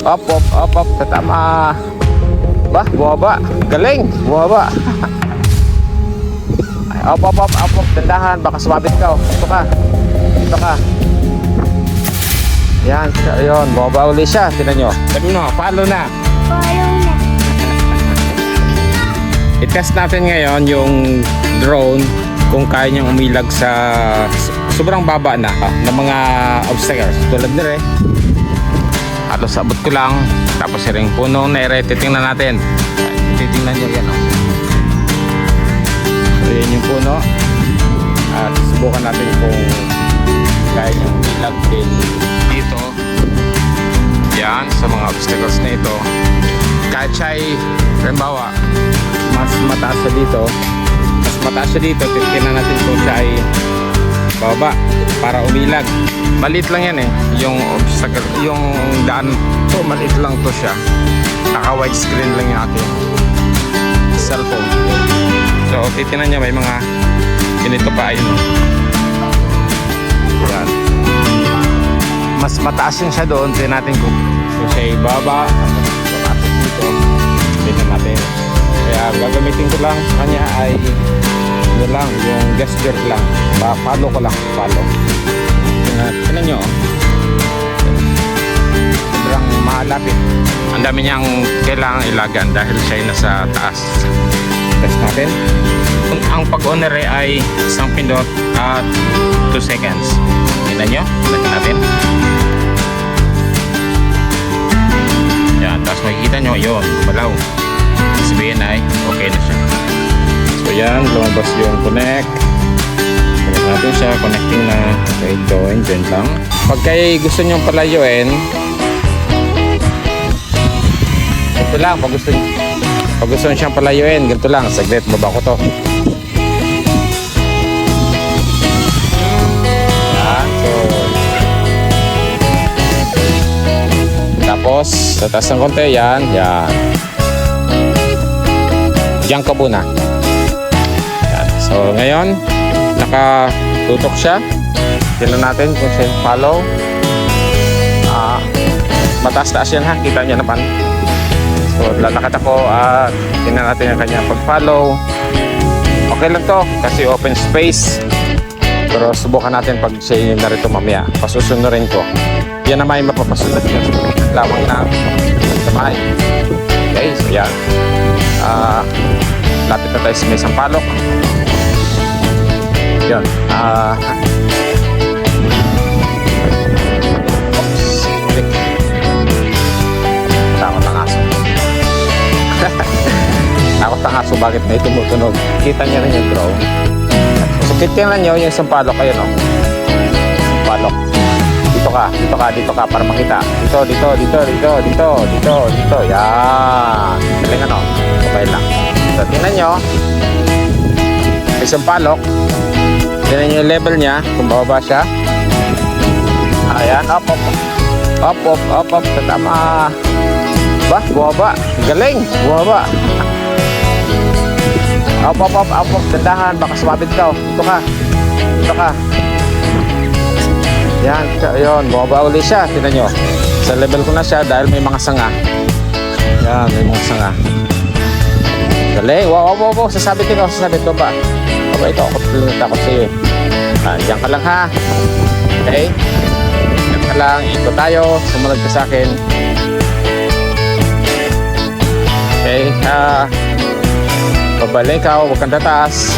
Up, up, up, up. Tama. Ba, buwaba. Galing. Buwaba. Up, up, up, up, up. Dandahan. Baka sumabit ka. Dito ka. Dito ka. Yan. Ayun. Buwaba uli siya. Tignan nyo. Tignan nyo. Follow na. Follow na. I-test natin ngayon yung drone kung kaya niyang umilag sa sobrang baba na ng mga obstacles. Tulad nila halos abot ko lang. Tapos yung puno na titingnan natin. Titingnan nyo yan. So yun yung puno. At subukan natin kung kaya niyang umilag din dito. Yan sa mga obstacles na ito. Kahit siya ay halimbawa mas mataas siya dito, titignan natin kung siya ay baba para umilag. Maliit lang yan yung obstacle, yung daan to, maliit lang to siya. Naka wide screen lang yung ating cellphone. So titignan niya may mga ganito pa yun. Yan. Mas mataas yun siya doon. Tignan natin kung siya ay baba. Dito tignan natin. Kaya gagamitin ko lang sa kanya ay yun lang, yung gesture lang. Follow ko lang, follow. Tignan nyo, sobrang malapit. Ang dami niyang kailangang ilagan dahil siya ay nasa taas. Test natin. Ang pag-on ay isang pindot at 2 seconds. Tignan nyo, tignan natin. Yan, tapos makikita nyo, yun, balaw. Sabihin ay okay na siya. So yan, lumabas yung connect. Connect natin siya, connecting na. So ito, dyan lang. Pag kayo gusto nyo palayuin, ito lang, pag gusto nyo siyang palayuin, ganito lang, saglit, baba ko to. Yan, so tapos, tataas ng konti, yan. Diyan ka muna. Yan. So, ngayon, nakatutok siya. Tignan natin kung siya follow. Mataas-taas yan ha. Kita niya naman. So, lalakad ako at tignan natin ang kanya pag-follow. Okay lang to kasi open space. Pero subukan natin pag siya yung narito mamaya. Pasusunurin ko. Yan naman yung mapapasunod niya. Lamang na samay. Okay, so yan. Lapit na tayo sa may sampalok. Yun. Oops. Click. Takot ang aso. Takot ang aso. Bakit may tumutunog? Kita niya rin yung drone. So, titingnan nyo yung sampalok. Ayun o. Sampalok. Dito ka para makita. Dito. Yan. Galing ano. Okay lang. So, tingnan nyo. May sampalok. Tingnan nyo yung level niya. Kung bababa siya. Ayan. Up. Tama. Ba? Buwaba. Galing. Buwaba. Up. Dandahan. Baka sumabit ka. Dito ka. Yan, yun, bumaba uli siya. Tignan nyo, sa level ko na siya dahil may mga sanga. Yan, may mga sanga. Galing, wow, sasabit ko ba? Aba, ito, ako takot sa'yo. Diyan ka lang ha. Okay, diyan ka lang, ikot tayo, sumunod ka sa akin. Okay, babalik ka, huwag kang tataas.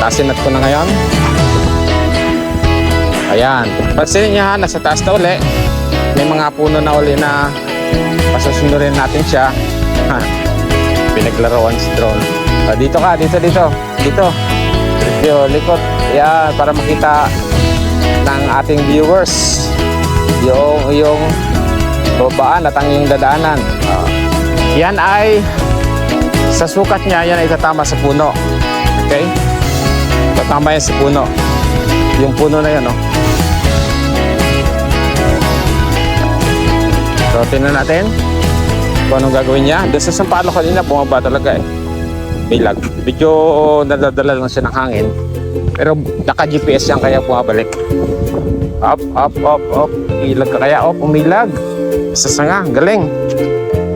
Tasin ko na ngayon. Ayan, pansinin nyo ha, nasa taas na uli. May mga puno na uli na pasusunurin natin siya. Pinaglaruan si drone. Dito ka, dito, likot. Ayan, para makita ng ating viewers yung babaan at ang yung dadaanan. Yan ay sa sukat niya, yan ay tatama sa puno. Okay, tatama yan sa puno. Yung puno na yan, So, tingnan natin kung anong gagawin niya. Doon sa sampalok kanina, bumaba talaga May lag. Medyo nadadala lang siya ng hangin. Pero naka-GPS yan kaya bumabalik. Up. Ilag ka kaya. Oh, umilag. Sa sanga. Galing.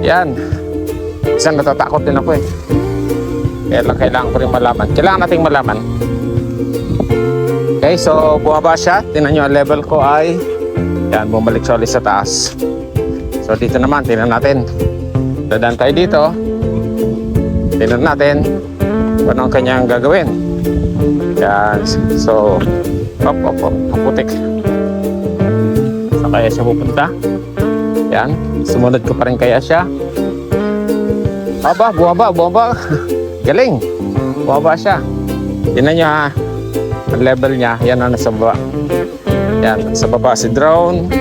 Yan. Isa natatakot din ako eh. Kaya lang kailangan ko rin malaman. Kailangan nating malaman. Okay, so bumaba siya. Tingnan nyo, ang level ko ay yan, bumalik siya ulit sa taas. So dito naman, tingnan natin. Dadaan tayo dito. Tingnan natin kung ano ang kanyang gagawin. Yan, so op, putik. Saan kaya siya pupunta? Yan, sumunod ko pa rin kaya siya. Aba, bumaba. Galing. Bumaba siya. Tingnan nyo ha. Ang level niya, yan ang nasa baba. Yan, sa baba si drone.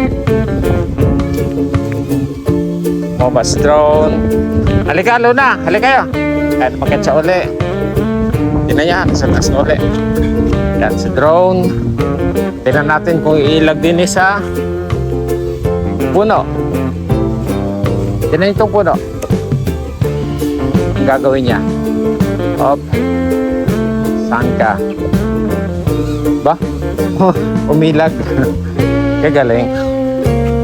Bumaba si drone. Halika, Luna. Halika kayo. Yan, makit siya uli. Tingnan niya, nasa taas na uli. Yan, si drone. Tingnan natin kung iilag din sa puno. Tingnan itong puno. Ang gagawin niya. Hop. Saan ka? Ba? Umilag. Kagaling.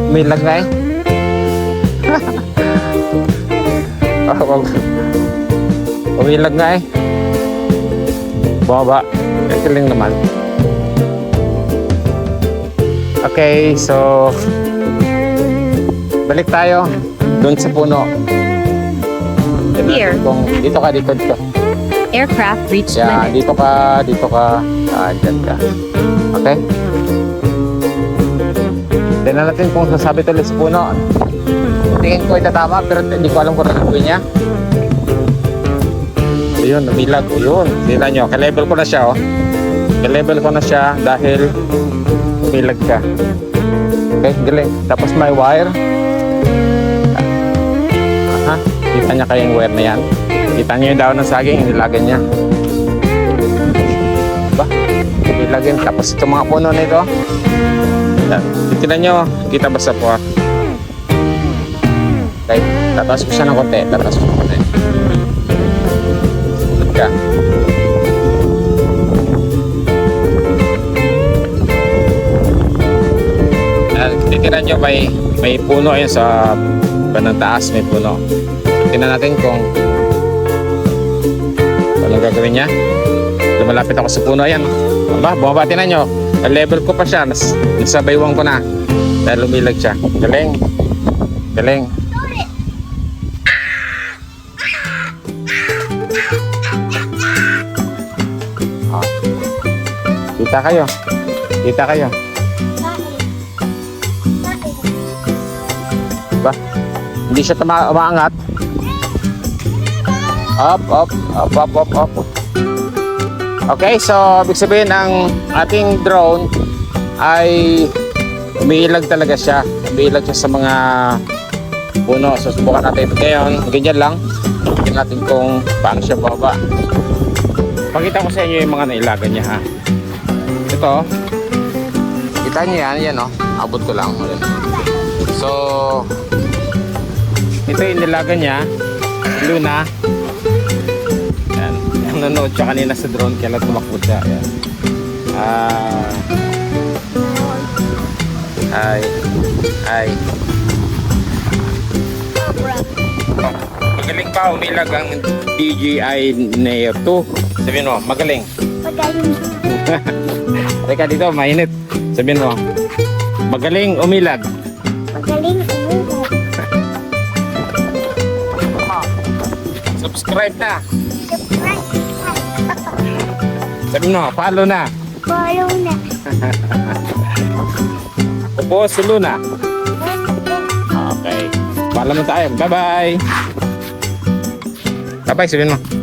Umilag na eh. Umilag na eh. Bumaba. Kagaling naman. Okay, so balik tayo doon sa puno. Here. Dito ka. Aircraft reached Yeah, limit. dito ka. Dyan ka. Okay? Tignan natin kung sasabit ulit sa puno. Tingin ko itatama pero hindi ko alam kung ano gawin niya. Ayun, umilag. Ayun, tignan nyo. Ka-level ko na siya, oh. Ka-level ko na siya dahil umilag ka. Okay, galing. Tapos may wire. Aha, kita niya kayong wire na yan. Kita niyo yung daon ng saging, inilagan niya. Ba? Ilagin. Tapos itong mga puno nito. Yan. Tingnan nyo, kita basta po. Okay, tataas ko siya ng konti. Sunod ka. Yan. Tingnan nyo, may puno yun sa bandang taas, may puno. Tingnan natin kung anong gagawin niya. Lumalapit ako sa puno. Ayan. Aba, bumaba. Tingnan nyo. Level ko pa siya. Nasa baywang ko na. Dahil lumilag siya. Galing. Ah. Kita kayo. Diba? Hindi siya umaangat. Up. Okay, so ibig sabihin ang ating drone ay umiilag talaga siya. Umiilag siya sa mga puno. So subukan natin ito ngayon. Ganyan lang. Tingnan natin kung paano siya baba. Pakita ko sa inyo yung mga nailagan niya ha. Ito. Kita niyo yan oh. Abot ko lang. So ito yung nilagan niya. Luna. Nanonood siya kanina sa drone kaya tumakbo siya. Ayan. Magaling pa umilag ang DJI Neo 2. Sabihin mo, magaling. Teka dito, mainit. Sabihin mo, magaling umilag. Subscribe na. Sabi mo, follow na. Upo, sulo na. Okay. Follow mo tayo. Bye-bye. Bye-bye, sabihin mo.